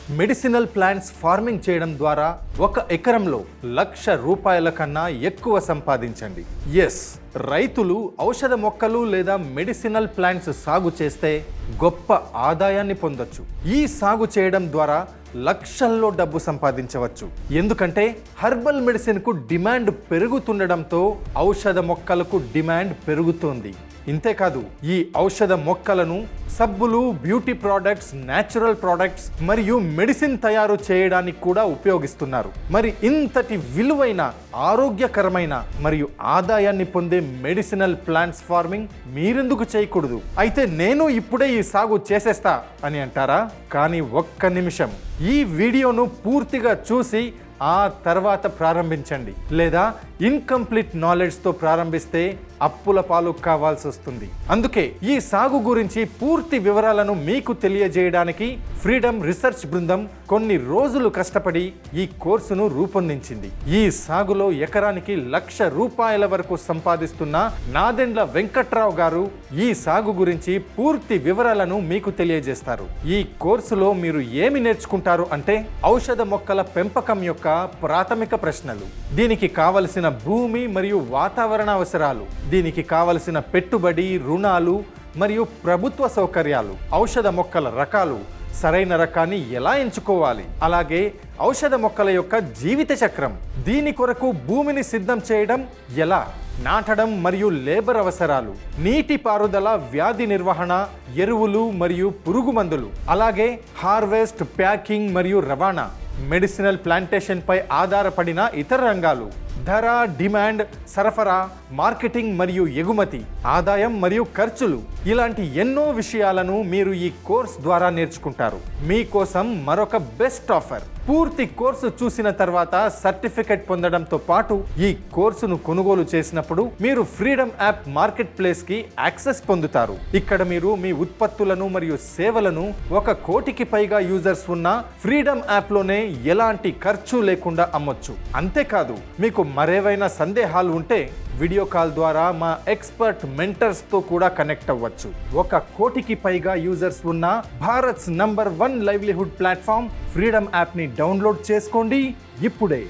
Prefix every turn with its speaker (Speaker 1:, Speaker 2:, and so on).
Speaker 1: Medicinal plants farming చేయడం ద్వారా 1 ఎకరంలో ₹1,00,000 కన్నా ఎక్కువ సంపాదించండి. ఎస్, రైతులు ఔషధ మొక్కలు లేదా మెడిసినల్ ప్లాంట్స్ సాగు చేస్తే గొప్ప ఆదాయాన్ని పొందొచ్చు. ఈ సాగు చేయడం ద్వారా లక్షల్లో డబ్బు సంపాదించవచ్చు. ఎందుకంటే హర్బల్ మెడిసిన్కు డిమాండ్ పెరుగుతుండడంతో ఔషధ మొక్కలకు డిమాండ్ పెరుగుతోంది. ఇంతేకాదు, ఈ ఔషధ మొక్కలను సబ్బులు, బ్యూటీ ప్రోడక్ట్స్, న్యాచురల్ ప్రోడక్ట్స్ మరియు మెడిసిన్ తయారు చేయడానికి కూడా ఉపయోగిస్తున్నారు. మరి ఇంతటి విలువైన, ఆరోగ్యకరమైన మరియు ఆదాయాన్ని పొందే మెడిసినల్ ప్లాంట్స్ ఫార్మింగ్ మీరెందుకు చేయకూడదు? అయితే నేను ఇప్పుడే ఈ సాగు చేసేస్తా అని అంటారా? కానీ ఒక్క నిమిషం, ఈ వీడియోను పూర్తిగా చూసి ఆ తర్వాత ప్రారంభించండి. లేదా ఇన్కంప్లీట్ నాలెడ్జ్తో ప్రారంభిస్తే అప్పుల పాలు కావాల్సి వస్తుంది. అందుకే ఈ సాగు గురించి పూర్తి వివరాలను మీకు తెలియజేయడానికి ఫ్రీడమ్ రీసెర్చ్ బృందం కొన్ని రోజులు కష్టపడి ఈ కోర్సును రూపొందించింది. ఈ సాగులో ఎకరానికి ₹1,00,000 వరకు సంపాదిస్తున్న నాదెండ్ల వెంకట్రావు గారు ఈ సాగు గురించి పూర్తి వివరాలను మీకు తెలియజేస్తారు. ఈ కోర్సులో మీరు ఏమి నేర్చుకుంటారు అంటే, ఔషధ మొక్కల పెంపకం యొక్క ప్రాథమిక ప్రశ్నలు, దీనికి కావలసిన భూమి మరియు వాతావరణ అవసరాలు, దీనికి కావలసిన పెట్టుబడి, రుణాలు మరియు ప్రభుత్వ సౌకర్యాలు, ఔషధ మొక్కల రకాలు, సరైన రకాన్ని ఎలా ఎంచుకోవాలి, అలాగే ఔషధ మొక్కల యొక్క జీవిత చక్రం, దీని కొరకు భూమిని సిద్ధం చేయడం ఎలా, నాటడం మరియు లేబర్ అవసరాలు, నీటి పారుదల, వ్యాధి నిర్వహణ, ఎరువులు మరియు పురుగు మందులు, అలాగే హార్వెస్ట్, ప్యాకింగ్ మరియు రవాణా, మెడిసినల్ ప్లాంటేషన్ పై ఆధారపడిన ఇతర రంగాలు, ధర, డిమాండ్, సరఫరా, మార్కెటింగ్ మరియు ఎగుమతి, ఆదాయం మరియు ఖర్చులు, ఇలాంటి ఎన్నో విషయాలను మీరు ఈ కోర్స్ ద్వారా నేర్చుకుంటారు. మీకోసం మరొక బెస్ట్ ఆఫర్. పూర్తి కోర్సు చూసిన తర్వాత సర్టిఫికెట్ పొందడంతో పాటు ఈ కోర్సును కొనుగోలు చేసినప్పుడు మీరు ఫ్రీడమ్ యాప్ మార్కెట్ ప్లేస్ కి యాక్సెస్ పొందుతారు. ఇక్కడ మీరు మీ ఉత్పత్తులను మరియు సేవలను 1 కోటికి పైగా యూజర్స్ ఉన్న ఫ్రీడమ్ యాప్ లోనే ఎలాంటి ఖర్చు లేకుండా అమ్మొచ్చు. అంతేకాదు, మీకు మరేవైనా సందేహాలు ఉంటే వీడియో కాల్ ద్వారా మా ఎక్స్పర్ట్ మెంటర్స్ తో కూడా కనెక్ట్ అవ్వచ్చు. 1 కోటికి పైగా యూజర్స్ ఉన్న Bharat's number 1 livelihood platform freedom app ని డౌన్లోడ్ చేసుకోండి ఇప్పుడే.